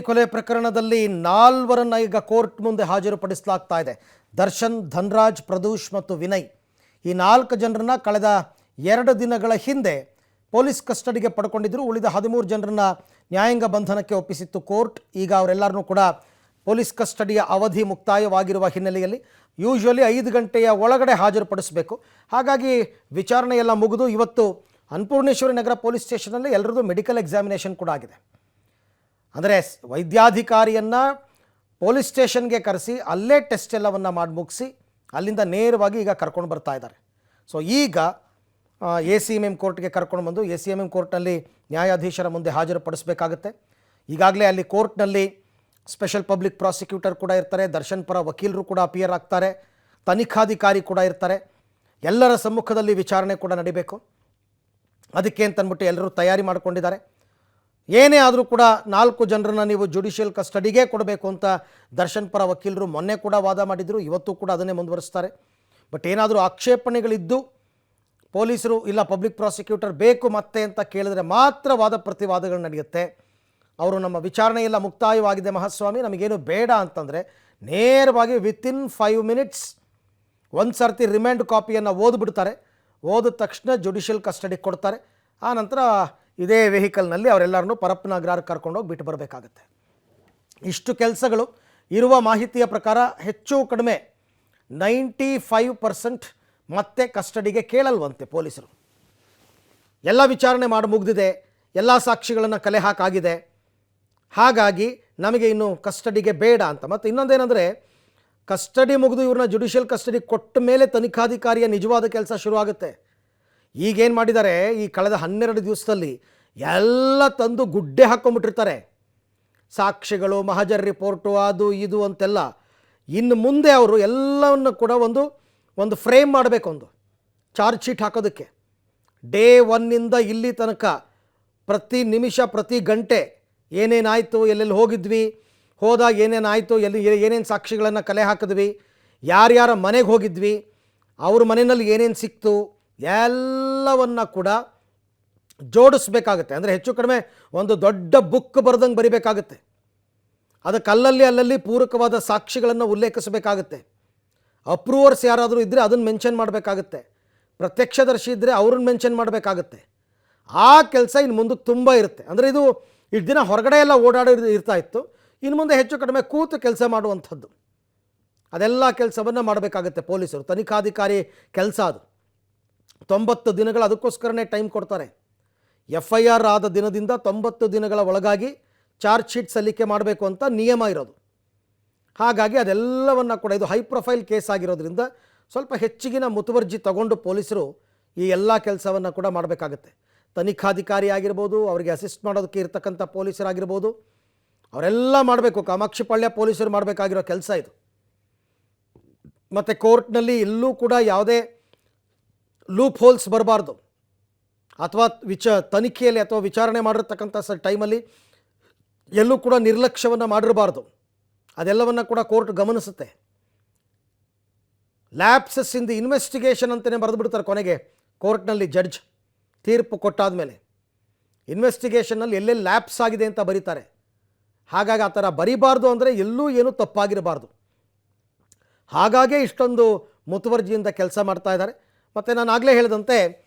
ಕೊಲೆ ಪ್ರಕರಣದಲ್ಲಿ 4 ಈಗ ಕೋರ್ಟ್ ಮುಂದೆ ಹಾಜರುಪಡಿಸಲಾಗ್ತಾ ಇದೆ. ದರ್ಶನ್, ಧನ್ರಾಜ್, ಪ್ರದೂಷ್ ಮತ್ತು ವಿನಯ್ ಈ 4 ಜನರನ್ನ ಕಳೆದ 2 ದಿನಗಳ ಹಿಂದೆ ಪೊಲೀಸ್ ಕಸ್ಟಡಿಗೆ ಪಡ್ಕೊಂಡಿದ್ರು. ಉಳಿದ 13 ಜನರನ್ನ ನ್ಯಾಯಾಂಗ ಬಂಧನಕ್ಕೆ ಒಪ್ಪಿಸಿತ್ತು ಕೋರ್ಟ್. ಈಗ ಅವರೆಲ್ಲರನ್ನೂ ಕೂಡ ಪೊಲೀಸ್ ಕಸ್ಟಡಿಯ ಅವಧಿ ಮುಕ್ತಾಯವಾಗಿರುವ ಹಿನ್ನೆಲೆಯಲ್ಲಿ ಯೂಶುವಲಿ 5 ಗಂಟೆಯ ಒಳಗಡೆ ಹಾಜರುಪಡಿಸಬೇಕು. ಹಾಗಾಗಿ ವಿಚಾರಣೆ ಎಲ್ಲ ಮುಗಿದು ಇವತ್ತು ಅನ್ನಪೂರ್ಣೇಶ್ವರಿ ನಗರ ಪೊಲೀಸ್ ಸ್ಟೇಷನಲ್ಲಿ ಎಲ್ಲರದ್ದು ಮೆಡಿಕಲ್ ಎಕ್ಸಾಮಿನೇಷನ್ ಕೂಡ ಆಗಿದೆ. ಅಂದರೆ ವೈದ್ಯಾಧಿಕಾರಿಯನ್ನು ಪೊಲೀಸ್ ಸ್ಟೇಷನ್ಗೆ ಕರೆಸಿ ಅಲ್ಲೇ ಟೆಸ್ಟ್ ಎಲ್ಲವನ್ನು ಮಾಡಿ ಮುಗಿಸಿ ಅಲ್ಲಿಂದ ನೇರವಾಗಿ ಈಗ ಕರ್ಕೊಂಡು ಬರ್ತಾ ಇದ್ದಾರೆ. ಸೊ ಈಗ ACMM ಕೋರ್ಟ್ಗೆ ಕರ್ಕೊಂಡು ಬಂದು ACMM ಕೋರ್ಟ್ನಲ್ಲಿ ನ್ಯಾಯಾಧೀಶರ ಮುಂದೆ ಹಾಜರುಪಡಿಸಬೇಕಾಗುತ್ತೆ. ಈಗಾಗಲೇ ಅಲ್ಲಿ ಕೋರ್ಟ್ನಲ್ಲಿ ಸ್ಪೆಷಲ್ ಪಬ್ಲಿಕ್ ಪ್ರಾಸಿಕ್ಯೂಟರ್ ಕೂಡ ಇರ್ತಾರೆ, ದರ್ಶನ್ ಪರ ವಕೀಲರು ಕೂಡ ಅಪಿಯರ್ ಆಗ್ತಾರೆ, ತನಿಖಾಧಿಕಾರಿ ಕೂಡ ಇರ್ತಾರೆ. ಎಲ್ಲರ ಸಮ್ಮುಖದಲ್ಲಿ ವಿಚಾರಣೆ ಕೂಡ ನಡಿಬೇಕು. ಅದಕ್ಕೆ ಅಂತಂದ್ಬಿಟ್ಟು ಎಲ್ಲರೂ ತಯಾರಿ ಮಾಡಿಕೊಂಡಿದ್ದಾರೆ. ಏನೇ ಆದರೂ ಕೂಡ 4 ಜನರನ್ನ ನೀವು ಜುಡಿಷಿಯಲ್ ಕಸ್ಟಡಿಗೆ ಕೊಡಬೇಕು ಅಂತ ದರ್ಶನ್ ಪರ ವಕೀಲರು ಮೊನ್ನೆ ಕೂಡ ವಾದ ಮಾಡಿದರು, ಇವತ್ತು ಕೂಡ ಅದನ್ನೇ ಮುಂದುವರಿಸ್ತಾರೆ. ಬಟ್ ಏನಾದರೂ ಆಕ್ಷೇಪಣೆಗಳಿದ್ದು ಪೊಲೀಸರು ಇಲ್ಲ ಪಬ್ಲಿಕ್ ಪ್ರಾಸಿಕ್ಯೂಟರ್ ಬೇಕು ಮತ್ತೆ ಅಂತ ಕೇಳಿದ್ರೆ ಮಾತ್ರ ವಾದ ಪ್ರತಿವಾದಗಳು ನಡೆಯುತ್ತೆ. ಅವರು ನಮ್ಮ ವಿಚಾರಣೆ ಎಲ್ಲ ಮುಕ್ತಾಯವಾಗಿದೆ ಮಹಾಸ್ವಾಮಿ, ನಮಗೇನು ಬೇಡ ಅಂತಂದರೆ ನೇರವಾಗಿ ವಿತಿನ್ 5 ಮಿನಿಟ್ಸ್ ಒಂದು ಸರ್ತಿ ರಿಮ್ಯಾಂಡ್ ಕಾಪಿಯನ್ನು ಓದ್ಬಿಡ್ತಾರೆ. ಓದಿದ ತಕ್ಷಣ ಜುಡಿಷಿಯಲ್ ಕಸ್ಟಡಿ ಕೊಡ್ತಾರೆ. ಆ ನಂತರ ಇದೇ ವೆಹಿಕಲ್ನಲ್ಲಿ ಅವರೆಲ್ಲರನ್ನೂ ಪರಪ್ಪನಗರ ಕರ್ಕೊಂಡೋಗಿ ಬಿಟ್ಟು ಬರಬೇಕಾಗತ್ತೆ. ಇಷ್ಟು ಕೆಲಸಗಳು ಇರುವ ಮಾಹಿತಿಯ ಪ್ರಕಾರ ಹೆಚ್ಚು ಕಡಿಮೆ 95% ಮತ್ತೆ ಕಸ್ಟಡಿಗೆ ಕೇಳಲ್ವಂತೆ ಪೊಲೀಸರು. ಎಲ್ಲ ವಿಚಾರಣೆ ಮಾಡಿ ಮುಗಿದಿದೆ, ಎಲ್ಲ ಸಾಕ್ಷಿಗಳನ್ನು ಕಲೆ ಹಾಕಾಗಿದೆ. ಹಾಗಾಗಿ ನಮಗೆ ಇನ್ನು ಕಸ್ಟಡಿಗೆ ಬೇಡ ಅಂತ. ಮತ್ತು ಇನ್ನೊಂದೇನೆಂದರೆ ಕಸ್ಟಡಿ ಮುಗಿದು ಇವ್ರನ್ನ ಜುಡಿಷಿಯಲ್ ಕಸ್ಟಡಿ ಕೊಟ್ಟ ಮೇಲೆ ತನಿಖಾಧಿಕಾರಿಯ ನಿಜವಾದ ಕೆಲಸ ಶುರುವಾಗುತ್ತೆ. ಈಗೇನು ಮಾಡಿದ್ದಾರೆ, ಈ ಕಳೆದ 12 ದಿವಸದಲ್ಲಿ ಎಲ್ಲ ತಂದು ಗುಡ್ಡೆ ಹಾಕ್ಕೊಂಬಿಟ್ಟಿರ್ತಾರೆ. ಸಾಕ್ಷಿಗಳು, ಮಹಜರ್ ರಿಪೋರ್ಟು, ಅದು ಇದು ಅಂತೆಲ್ಲ. ಇನ್ನು ಮುಂದೆ ಅವರು ಎಲ್ಲವನ್ನು ಕೂಡ ಒಂದು ಫ್ರೇಮ್ ಮಾಡಬೇಕು, ಒಂದು ಚಾರ್ಜ್ ಶೀಟ್ ಹಾಕೋದಕ್ಕೆ. ಡೇ 1 ಇಲ್ಲಿ ತನಕ ಪ್ರತಿ ನಿಮಿಷ ಪ್ರತಿ ಗಂಟೆ ಏನೇನಾಯಿತು, ಎಲ್ಲೆಲ್ಲಿ ಹೋಗಿದ್ವಿ, ಹೋದಾಗ ಏನೇನಾಯಿತು, ಏನೇನು ಸಾಕ್ಷಿಗಳನ್ನು ಕಲೆ ಹಾಕಿದ್ವಿ, ಯಾರ್ಯಾರ ಮನೆಗೆ ಹೋಗಿದ್ವಿ, ಅವ್ರ ಮನೆಯಲ್ಲಿ ಏನೇನು ಸಿಕ್ತು, ಎಲ್ಲವನ್ನು ಕೂಡ ಜೋಡಿಸ್ಬೇಕಾಗತ್ತೆ. ಅಂದರೆ ಹೆಚ್ಚು ಕಡಿಮೆ ಒಂದು ದೊಡ್ಡ ಬುಕ್ ಬರೆದಂಗೆ ಬರಿಬೇಕಾಗತ್ತೆ. ಅದಕ್ಕೆ ಅಲ್ಲಲ್ಲಿ ಪೂರಕವಾದ ಸಾಕ್ಷಿಗಳನ್ನು ಉಲ್ಲೇಖಿಸಬೇಕಾಗತ್ತೆ. ಅಪ್ರೂವರ್ಸ್ ಯಾರಾದರೂ ಇದ್ದರೆ ಅದನ್ನು ಮೆನ್ಷನ್ ಮಾಡಬೇಕಾಗತ್ತೆ. ಪ್ರತ್ಯಕ್ಷದರ್ಶಿ ಇದ್ದರೆ ಅವ್ರನ್ನ ಮೆನ್ಷನ್ ಮಾಡಬೇಕಾಗತ್ತೆ. ಆ ಕೆಲಸ ಇನ್ನು ಮುಂದಕ್ಕೆ ತುಂಬ ಇರುತ್ತೆ. ಅಂದರೆ ಇದು ಇಷ್ಟು ದಿನ ಹೊರಗಡೆ ಎಲ್ಲ ಇರ್ತಾ ಇತ್ತು. ಇನ್ನು ಮುಂದೆ ಹೆಚ್ಚು ಕಡಿಮೆ ಕೂತು ಕೆಲಸ ಮಾಡುವಂಥದ್ದು, ಅದೆಲ್ಲ ಕೆಲಸವನ್ನು ಮಾಡಬೇಕಾಗತ್ತೆ ಪೊಲೀಸರು. ತನಿಖಾಧಿಕಾರಿ ಕೆಲಸ ಅದು. 90 ದಿನಗಳು ಅದಕ್ಕೋಸ್ಕರನೇ ಟೈಮ್ ಕೊಡ್ತಾರೆ. FIR ಆದ ದಿನದಿಂದ 90 ದಿನಗಳ ಒಳಗಾಗಿ ಚಾರ್ಜ್ ಶೀಟ್ ಸಲ್ಲಿಕೆ ಮಾಡಬೇಕು ಅಂತ ನಿಯಮ ಇರೋದು. ಹಾಗಾಗಿ ಅದೆಲ್ಲವನ್ನು ಕೂಡ, ಇದು ಹೈ ಪ್ರೊಫೈಲ್ ಕೇಸ್ ಆಗಿರೋದ್ರಿಂದ ಸ್ವಲ್ಪ ಹೆಚ್ಚಿಗಿನ ಮುತುವರ್ಜಿ ತಗೊಂಡು ಪೊಲೀಸರು ಈ ಎಲ್ಲ ಕೆಲಸವನ್ನು ಕೂಡ ಮಾಡಬೇಕಾಗತ್ತೆ. ತನಿಖಾಧಿಕಾರಿ ಆಗಿರ್ಬೋದು, ಅವರಿಗೆ ಅಸಿಸ್ಟ್ ಮಾಡೋದಕ್ಕೆ ಇರ್ತಕ್ಕಂಥ ಪೊಲೀಸರಾಗಿರ್ಬೋದು, ಅವರೆಲ್ಲ ಮಾಡಬೇಕು. ಕಾಮಾಕ್ಷಿಪಾಳ್ಯ ಪೊಲೀಸರು ಮಾಡಬೇಕಾಗಿರೋ ಕೆಲಸ ಇದು. ಮತ್ತು ಕೋರ್ಟ್ನಲ್ಲಿ ಎಲ್ಲೂ ಕೂಡ ಯಾವುದೇ ಲೂಪ್ ಹೋಲ್ಸ್ ಬರಬಾರ್ದು. ಅಥವಾ ತನಿಖೆಯಲ್ಲಿ ಅಥವಾ ವಿಚಾರಣೆ ಮಾಡಿರ್ತಕ್ಕಂಥ ಟೈಮಲ್ಲಿ ಎಲ್ಲೂ ಕೂಡ ನಿರ್ಲಕ್ಷ್ಯವನ್ನು ಮಾಡಿರಬಾರ್ದು. ಅದೆಲ್ಲವನ್ನು ಕೂಡ ಕೋರ್ಟ್ ಗಮನಿಸುತ್ತೆ. ಲ್ಯಾಪ್ಸಸ್ ಇನ್ ದಿ ಇನ್ವೆಸ್ಟಿಗೇಷನ್ ಅಂತಲೇ ಬರೆದು ಬಿಡ್ತಾರೆ ಕೊನೆಗೆ ಕೋರ್ಟ್ನಲ್ಲಿ ಜಡ್ಜ್ ತೀರ್ಪು ಕೊಟ್ಟಾದ ಮೇಲೆ. ಇನ್ವೆಸ್ಟಿಗೇಷನ್ನಲ್ಲಿ ಎಲ್ಲೆಲ್ಲಿ ಲ್ಯಾಪ್ಸ್ ಆಗಿದೆ ಅಂತ ಬರೀತಾರೆ. ಹಾಗಾಗಿ ಆ ಥರ ಬರೀಬಾರ್ದು, ಅಂದರೆ ಎಲ್ಲೂ ಏನೂ ತಪ್ಪಾಗಿರಬಾರ್ದು. ಹಾಗಾಗೇ ಇಷ್ಟೊಂದು ಮುತುವರ್ಜಿಯಿಂದ ಕೆಲಸ ಮಾಡ್ತಾ ಇದ್ದಾರೆ. ಮತ್ತು ನಾನು ಆಗಲೇ ಹೇಳಿದಂತೆ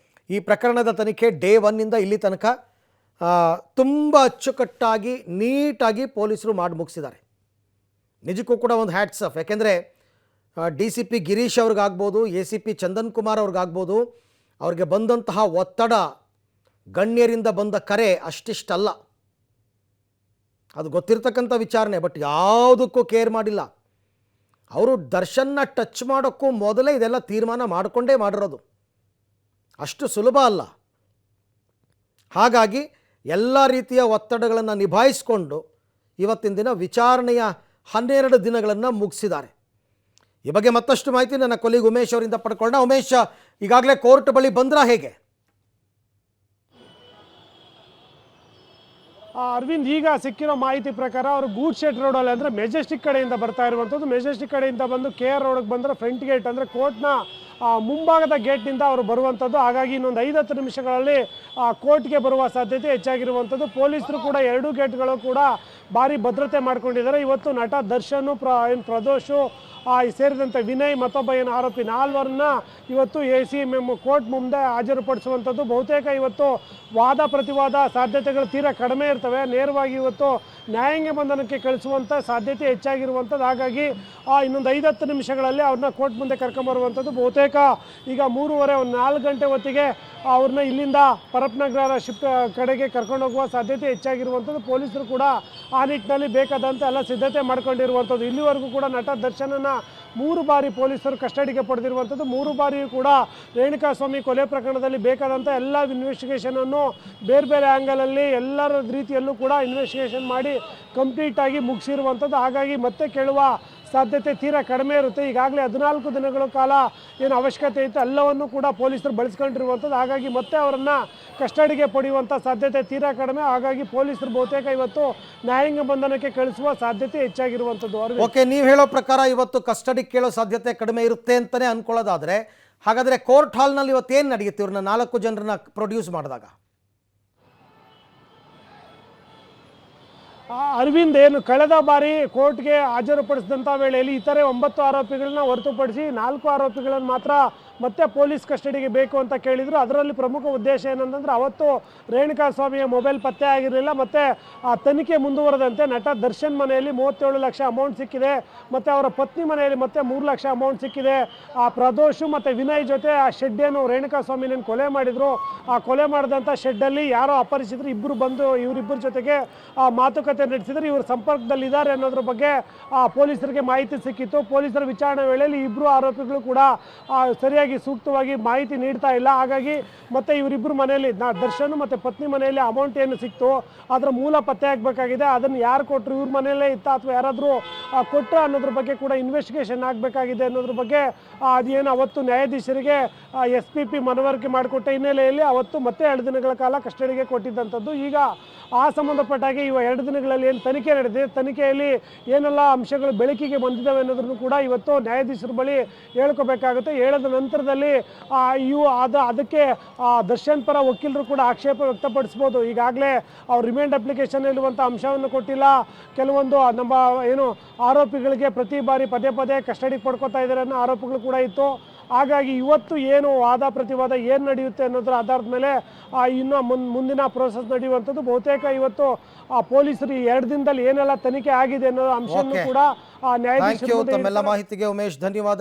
ಈ ಪ್ರಕರಣದ ತನಿಖೆ ಡೇ 1 ಇಲ್ಲಿ ತನಕ ತುಂಬ ಅಚ್ಚುಕಟ್ಟಾಗಿ ನೀಟಾಗಿ ಪೊಲೀಸರು ಮಾಡಿ ಮುಗಿಸಿದ್ದಾರೆ. ನಿಜಕ್ಕೂ ಕೂಡ ಒಂದು ಹ್ಯಾಟ್ಸ್ ಆಫ್. ಯಾಕೆಂದರೆ DCP ಗಿರೀಶ್ ಅವ್ರಿಗಾಗ್ಬೋದು, ACP ಚಂದನ್ ಕುಮಾರ್ ಅವ್ರಿಗಾಗ್ಬೋದು, ಅವ್ರಿಗೆ ಬಂದಂತಹ ಒತ್ತಡ, ಗಣ್ಯರಿಂದ ಬಂದ ಕರೆ ಅಷ್ಟಿಷ್ಟಲ್ಲ. ಅದು ಗೊತ್ತಿರ್ತಕ್ಕಂಥ ವಿಚಾರಣೆ. ಬಟ್ ಯಾವುದಕ್ಕೂ ಕೇರ್ ಮಾಡಿಲ್ಲ. ಅವರು ದರ್ಶನ್ನ ಟಚ್ ಮಾಡೋಕ್ಕೂ ಮೊದಲೇ ಇದೆಲ್ಲ ತೀರ್ಮಾನ ಮಾಡಿಕೊಂಡೇ ಮಾಡಿರೋದು. ಅಷ್ಟು ಸುಲಭ ಅಲ್ಲ. ಹಾಗಾಗಿ ಎಲ್ಲ ರೀತಿಯ ಒತ್ತಡಗಳನ್ನು ನಿಭಾಯಿಸಿಕೊಂಡು ಇವತ್ತಿನ ದಿನ ವಿಚಾರಣೆಯ 12 ದಿನಗಳನ್ನು ಮುಗಿಸಿದ್ದಾರೆ. ಈ ಬಗ್ಗೆ ಮತ್ತಷ್ಟು ಮಾಹಿತಿ ನನ್ನ ಕೊಲೀಗ್ ಉಮೇಶ್ ಅವರಿಂದ ಪಡ್ಕೊಳ್ಳೋಣ. ಉಮೇಶ್, ಈಗಾಗಲೇ ಕೋರ್ಟ್ ಬಳಿ ಬಂದ್ರಾ ಹೇಗೆ? ಅರವಿಂದ್, ಈಗ ಸಿಕ್ಕಿರೋ ಮಾಹಿತಿ ಪ್ರಕಾರ ಅವರು ಗೂಡ್ ಶೆಡ್ ರೋಡಲ್ಲಿ ಅಂದರೆ ಮೆಜೆಸ್ಟಿಕ್ ಕಡೆಯಿಂದ ಬರ್ತಾ ಇರುವಂಥದ್ದು. ಮೆಜೆಸ್ಟಿಕ್ ಕಡೆಯಿಂದ ಬಂದು KR ರೋಡ್ಗೆ ಬಂದರೆ ಫ್ರಂಟ್ ಗೇಟ್ ಅಂದರೆ ಕೋರ್ಟ್ನ ಮುಂಭಾಗದ ಗೇಟ್ನಿಂದ ಅವರು ಬರುವಂಥದ್ದು. ಹಾಗಾಗಿ ಇನ್ನೊಂದು 5-10 ನಿಮಿಷಗಳಲ್ಲಿ ಕೋರ್ಟ್ಗೆ ಬರುವ ಸಾಧ್ಯತೆ ಹೆಚ್ಚಾಗಿರುವಂಥದ್ದು. ಪೊಲೀಸರು ಕೂಡ 2 ಗೇಟ್ಗಳು ಕೂಡ ಭಾರಿ ಭದ್ರತೆ ಮಾಡ್ಕೊಂಡಿದ್ದಾರೆ. ಇವತ್ತು ನಟ ದರ್ಶನ್ ಏನು ಪ್ರದೋಷು ಸೇರಿದಂತೆ ವಿನಯ್ ಮತ್ತೊಬ್ಬ ಏನು ಆರೋಪಿ ನಾಲ್ವರನ್ನ ಇವತ್ತು ACMM ಕೋರ್ಟ್ ಮುಂದೆ ಹಾಜರುಪಡಿಸುವಂಥದ್ದು. ಬಹುತೇಕ ಇವತ್ತು ವಾದ ಪ್ರತಿವಾದ ಸಾಧ್ಯತೆಗಳು ತೀರಾ ಕಡಿಮೆ ಇರ್ತವೆ. ನೇರವಾಗಿ ಇವತ್ತು ನ್ಯಾಯಾಂಗ ಬಂಧನಕ್ಕೆ ಕಳಿಸುವಂಥ ಸಾಧ್ಯತೆ ಹೆಚ್ಚಾಗಿರುವಂಥದ್ದು. ಹಾಗಾಗಿ ಇನ್ನೊಂದು 5-10 ನಿಮಿಷಗಳಲ್ಲಿ ಅವ್ರನ್ನ ಕೋರ್ಟ್ ಮುಂದೆ ಕರ್ಕೊಂಬರುವಂಥದ್ದು. ಬಹುತೇಕ ಈಗ 3:30-4 ಗಂಟೆ ಹೊತ್ತಿಗೆ ಅವ್ರನ್ನ ಇಲ್ಲಿಂದ ಪರಪ್ನಗರ ಶಿಫ್ಟ್ ಕಡೆಗೆ ಕರ್ಕೊಂಡು ಹೋಗುವ ಸಾಧ್ಯತೆ ಹೆಚ್ಚಾಗಿರುವಂಥದ್ದು. ಪೊಲೀಸರು ಕೂಡ ಆ ನಿಟ್ಟಿನಲ್ಲಿ ಬೇಕಾದಂತೆ ಎಲ್ಲ ಸಿದ್ಧತೆ ಮಾಡ್ಕೊಂಡಿರುವಂಥದ್ದು. ಇಲ್ಲಿವರೆಗೂ ಕೂಡ ನಟ ದರ್ಶನನ 3 ಬಾರಿ ಪೊಲೀಸರು ಕಸ್ಟಡಿಗೆ ಪಡೆದಿರುವಂಥದ್ದು. 3 ಬಾರಿಯೂ ಕೂಡ ರೇಣುಕಾಸ್ವಾಮಿ ಕೊಲೆ ಪ್ರಕರಣದಲ್ಲಿ ಬೇಕಾದಂಥ ಎಲ್ಲ ಇನ್ವೆಸ್ಟಿಗೇಷನನ್ನು ಬೇರೆ ಬೇರೆ ಆ್ಯಂಗಲಲ್ಲಿ ಎಲ್ಲರ ರೀತಿಯಲ್ಲೂ ಕೂಡ ಇನ್ವೆಸ್ಟಿಗೇಷನ್ ಮಾಡಿ ಕಂಪ್ಲೀಟಾಗಿ ಮುಗಿಸಿರುವಂಥದ್ದು. ಹಾಗಾಗಿ ಮತ್ತೆ ಕೇಳುವ ಸಾಧ್ಯತೆ ತೀರಾ ಕಡಿಮೆ ಇರುತ್ತೆ. ಈಗಾಗಲೇ 14 ದಿನಗಳ ಕಾಲ ಏನು ಅವಶ್ಯಕತೆ ಇತ್ತು ಎಲ್ಲವನ್ನು ಕೂಡ ಪೊಲೀಸರು ಬಳಸ್ಕೊಂಡಿರುವಂಥದ್ದು. ಹಾಗಾಗಿ ಮತ್ತೆ ಅವರನ್ನು ಕಸ್ಟಡಿಗೆ ಪಡೆಯುವಂಥ ಸಾಧ್ಯತೆ ತೀರಾ ಕಡಿಮೆ. ಹಾಗಾಗಿ ಪೊಲೀಸರು ಬಹುತೇಕ ಇವತ್ತು ನ್ಯಾಯಾಂಗ ಬಂಧನಕ್ಕೆ ಕಳಿಸುವ ಸಾಧ್ಯತೆ ಹೆಚ್ಚಾಗಿರುವಂಥದ್ದು. ಓಕೆ, ನೀವು ಹೇಳೋ ಪ್ರಕಾರ ಇವತ್ತು ಕಸ್ಟಡಿ ಕೇಳೋ ಸಾಧ್ಯತೆ ಕಡಿಮೆ ಇರುತ್ತೆ ಅಂತಲೇ ಅಂದ್ಕೊಳ್ಳೋದಾದರೆ, ಹಾಗಾದರೆ ಕೋರ್ಟ್ ಹಾಲ್ನಲ್ಲಿ ಇವತ್ತೇನು ನಡೆಯುತ್ತೆ ಇವ್ರನ್ನ 4 ಜನರನ್ನ ಪ್ರೊಡ್ಯೂಸ್ ಮಾಡಿದಾಗ? ಅರವಿಂದ್ ಏನು ಕಳೆದ ಬಾರಿ ಕೋರ್ಟ್ಗೆ ಹಾಜರುಪಡಿಸಿದಂಥ ವೇಳೆಯಲ್ಲಿ ಇತರೆ 9 ಆರೋಪಿಗಳನ್ನ ಹೊರತುಪಡಿಸಿ 4 ಆರೋಪಿಗಳನ್ನು ಮಾತ್ರ ಮತ್ತೆ ಪೊಲೀಸ್ ಕಸ್ಟಡಿಗೆ ಬೇಕು ಅಂತ ಕೇಳಿದರು. ಅದರಲ್ಲಿ ಪ್ರಮುಖ ಉದ್ದೇಶ ಏನಂತಂದರೆ ಅವತ್ತು ರೇಣುಕಾಸ್ವಾಮಿಯ ಮೊಬೈಲ್ ಪತ್ತೆ ಆಗಿರಲಿಲ್ಲ. ಮತ್ತು ಆ ತನಿಖೆ ಮುಂದುವರೆದಂತೆ ನಟ ದರ್ಶನ್ ಮನೆಯಲ್ಲಿ 37 ಲಕ್ಷ ಅಮೌಂಟ್ ಸಿಕ್ಕಿದೆ, ಮತ್ತು ಅವರ ಪತ್ನಿ ಮನೆಯಲ್ಲಿ ಮತ್ತೆ 3 ಲಕ್ಷ ಅಮೌಂಟ್ ಸಿಕ್ಕಿದೆ. ಆ ಪ್ರದೋಷು ಮತ್ತು ವಿನಯ್ ಜೊತೆ ಆ ಶೆಡ್ ಏನು ರೇಣುಕಾಸ್ವಾಮಿನ ಕೊಲೆ ಮಾಡಿದರು, ಆ ಕೊಲೆ ಮಾಡಿದಂಥ ಶೆಡ್ಡಲ್ಲಿ ಯಾರೋ ಅಪರಿಚಿತರು ಇಬ್ಬರು ಬಂದು ಇವರಿಬ್ಬರ ಜೊತೆಗೆ ಮಾತುಕತೆ ನಡೆಸಿದರೆ ಇವರು ಸಂಪರ್ಕದಲ್ಲಿದ್ದಾರೆ ಅನ್ನೋದ್ರ ಬಗ್ಗೆ ಪೊಲೀಸರಿಗೆ ಮಾಹಿತಿ ಸಿಕ್ಕಿತ್ತು. ಪೊಲೀಸರ ವಿಚಾರಣೆ ವೇಳೆಯಲ್ಲಿ ಇಬ್ಬರು ಆರೋಪಿಗಳು ಕೂಡ ಸರಿಯಾಗಿ ಸೂಕ್ತವಾಗಿ ಮಾಹಿತಿ ನೀಡ್ತಾ ಇಲ್ಲ. ಹಾಗಾಗಿ ಮತ್ತೆ ಇವರಿಬ್ಬರು ಮನೆಯಲ್ಲಿ ದರ್ಶನ್ ಮತ್ತು ಪತ್ನಿ ಮನೆಯಲ್ಲಿ ಅಮೌಂಟ್ ಏನು ಸಿಕ್ತು ಅದರ ಮೂಲ ಪತ್ತೆ ಆಗಬೇಕಾಗಿದೆ. ಅದನ್ನು ಯಾರು ಕೊಟ್ಟರು, ಇವ್ರ ಮನೆಯಲ್ಲೇ ಇತ್ತಾ ಅಥವಾ ಯಾರಾದರೂ ಕೊಟ್ಟರು ಅನ್ನೋದ್ರ ಬಗ್ಗೆ ಕೂಡ ಇನ್ವೆಸ್ಟಿಗೇಷನ್ ಆಗಬೇಕಾಗಿದೆ ಅನ್ನೋದ್ರ ಬಗ್ಗೆ ಅದೇನು ಅವತ್ತು ನ್ಯಾಯಾಧೀಶರಿಗೆ SPP ಮನವರಿಕೆ ಮಾಡಿಕೊಟ್ಟ ಹಿನ್ನೆಲೆಯಲ್ಲಿ ಅವತ್ತು ಮತ್ತೆ 2 ದಿನಗಳ ಕಾಲ ಕಸ್ಟಡಿಗೆ ಕೊಟ್ಟಿದ್ದಂಥದ್ದು. ಈಗ ಆ ಸಂಬಂಧಪಟ್ಟಾಗಿ ಇವ 2 ದಿನಗಳಲ್ಲಿ ಏನು ತನಿಖೆ ನಡೆದಿದೆ, ತನಿಖೆಯಲ್ಲಿ ಏನೆಲ್ಲ ಅಂಶಗಳು ಬೆಳಕಿಗೆ ಬಂದಿದ್ದಾವೆ ಅನ್ನೋದನ್ನು ಕೂಡ ಇವತ್ತು ನ್ಯಾಯಾಧೀಶರ ಬಳಿ ಹೇಳ್ಕೋಬೇಕಾಗುತ್ತೆ. ಹೇಳಿದ ನಂತರದಲ್ಲಿ ಅದಕ್ಕೆ ದರ್ಶನ್ ಪರ ವಕೀಲರು ಕೂಡ ಆಕ್ಷೇಪ ವ್ಯಕ್ತಪಡಿಸ್ಬೋದು. ಈಗಾಗಲೇ ಅವ್ರು ರಿಮೈಂಡ್ ಅಪ್ಲಿಕೇಶನ್ ಇರುವಂಥ ಅಂಶವನ್ನು ಕೊಟ್ಟಿಲ್ಲ. ಕೆಲವೊಂದು ನಮ್ಮ ಏನು ಆರೋಪಿಗಳಿಗೆ ಪ್ರತಿ ಬಾರಿ ಪದೇ ಪದೇ ಕಸ್ಟಡಿ ಪಡ್ಕೋತಾ ಇದ್ದಾರೆ ಅನ್ನೋ ಆರೋಪಗಳು ಕೂಡ ಇತ್ತು. ಹಾಗಾಗಿ ಇವತ್ತು ಏನು ವಾದ ಪ್ರತಿವಾದ ಏನು ನಡೆಯುತ್ತೆ ಅನ್ನೋದ್ರ ಆಧಾರದ ಮೇಲೆ ಇನ್ನು ಮುಂದಿನ ಪ್ರೋಸೆಸ್ ನಡೆಯುವಂಥದ್ದು. ಬಹುತೇಕ ಇವತ್ತು ಪೊಲೀಸರು 2 ದಿನದಲ್ಲಿ ಏನೆಲ್ಲ ತನಿಖೆ ಆಗಿದೆ ಅನ್ನೋ ಅಂಶವನ್ನು ಕೂಡ ನ್ಯಾಯಾಧೀಶರು ತಮ್ಮೆಲ್ಲ ಮಾಹಿತಿಗೆ ಉಮೇಶ್ ಧನ್ಯವಾದ.